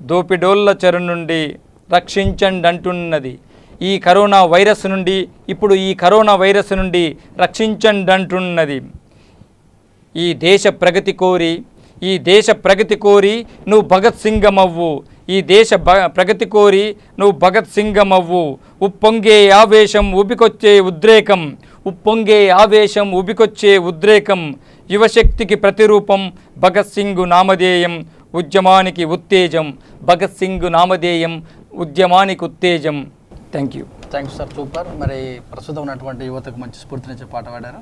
C: దోపిడోళ్ళ చెర నుండి రక్షించండి అంటున్నది. ఈ కరోనా వైరస్ నుండి రక్షించండి అంటున్నది. ఈ దేశ ప్రగతి కోరి నువ్వు భగత్ సింగమవ్వు, ఈ దేశ ప్రగతి కోరి నువ్వు భగత్ సింగమవ్వు. ఉప్పొంగే ఆవేశం ఉబికొచ్చే ఉద్రేకం. యువశక్తికి ప్రతిరూపం భగత్ సింగ్ నామధేయం, ఉద్యమానికి ఉత్తేజం. భగత్ సింగ్ నామధేయం, ఉద్యమానికి ఉత్తేజం. Thank you
A: sir. సూపర్. మరి ప్రస్తుతం ఉన్నటువంటి యువతకు మంచి స్ఫూర్తినిచ్చే పాట పాడారు.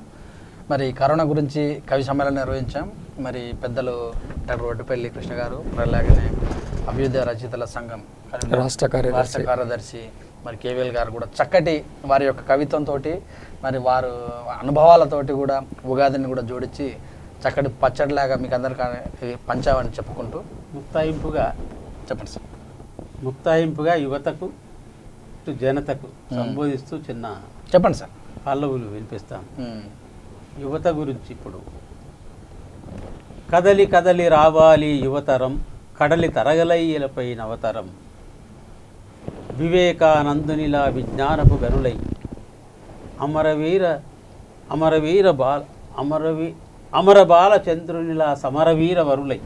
A: మరి కరోనా గురించి కవి సమ్మేళనం నిర్వహించాం. మరి పెద్దలు డాక్టర్ వడ్డుపల్లి కృష్ణ గారు, అలాగనే అభ్యుదయ రచయితల సంఘం రాష్ట్ర కార్యదర్శి మరి కేవీఎల్ గారు కూడా చక్కటి వారి యొక్క కవిత్వంతో మరి వారు అనుభవాలతోటి కూడా ఉగాదిని కూడా జోడించి చక్కటి పచ్చడిలాగా మీకు అందరికీ పంచామని చెప్పుకుంటూ
B: ముక్తాయింపుగా
A: చెప్పండి సార్.
B: ముక్తాయింపుగా యువతకు జనతకు సంబోధిస్తూ చిన్న
A: చెప్పండి సార్
B: పల్లవులు వినిపిస్తాం. యువత గురించి ఇప్పుడు కదలి కదలి రావాలి యువతరం, కడలి తరగలయ్యలపై నవతరం. వివేకానందునిలా విజ్ఞానపు గనులై అమర బాలచంద్రునిలా సమరవీర వరులై.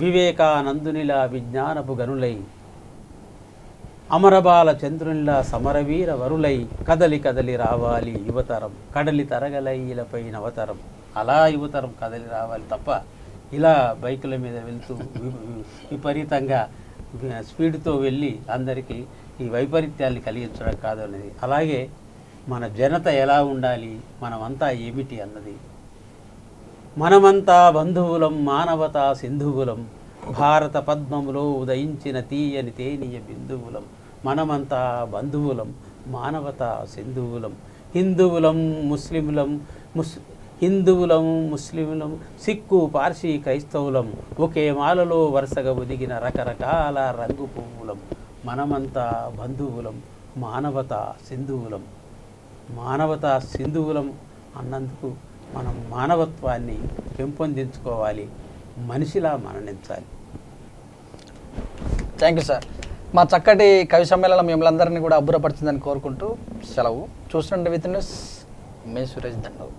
B: వివేకానందునిలా విజ్ఞానపు గనులై అమరబాల చంద్రునిలా సమరవీర వరులై. కదలి కదలి రావాలి యువతరం, కడలి తరగలయ్యలపై నవతరం. అలా యువతరం కదలి రావాలి తప్ప ఇలా బైకుల మీద వెళ్తూ విపరీతంగా స్పీడ్తో వెళ్ళి అందరికీ ఈ వైపరీత్యాన్ని కలిగించడం కాదు అనేది. అలాగే మన జనత ఎలా ఉండాలి, మనమంతా ఏమిటి అన్నది మనమంతా బంధువులం మానవతా సింధువులం భారత పద్మములో ఉదయించిన తీయని తేనియ బిందువులం మనమంతా బంధువులం మానవతా సింధువులం హిందువులం ముస్లిములం సిక్కు పార్సీ క్రైస్తవులం ఒకే మాలలో వరుసగా ఒదిగిన రకరకాల రంగు పువ్వులం మనమంతా బంధువులం మానవతా సింధువులం అన్నందుకు మనం మానవత్వాన్ని పెంపొందించుకోవాలి, మనిషిలా మరణించాలి.
A: Thank you sir. మా చక్కటి కవి సమ్మేళనం మిమ్మల్ని అందరినీ కూడా అబ్బురపరిచిందని కోరుకుంటూ సెలవు. చూస్తుండే విత్ న్యూస్, మీ సురేష్ దండవ్.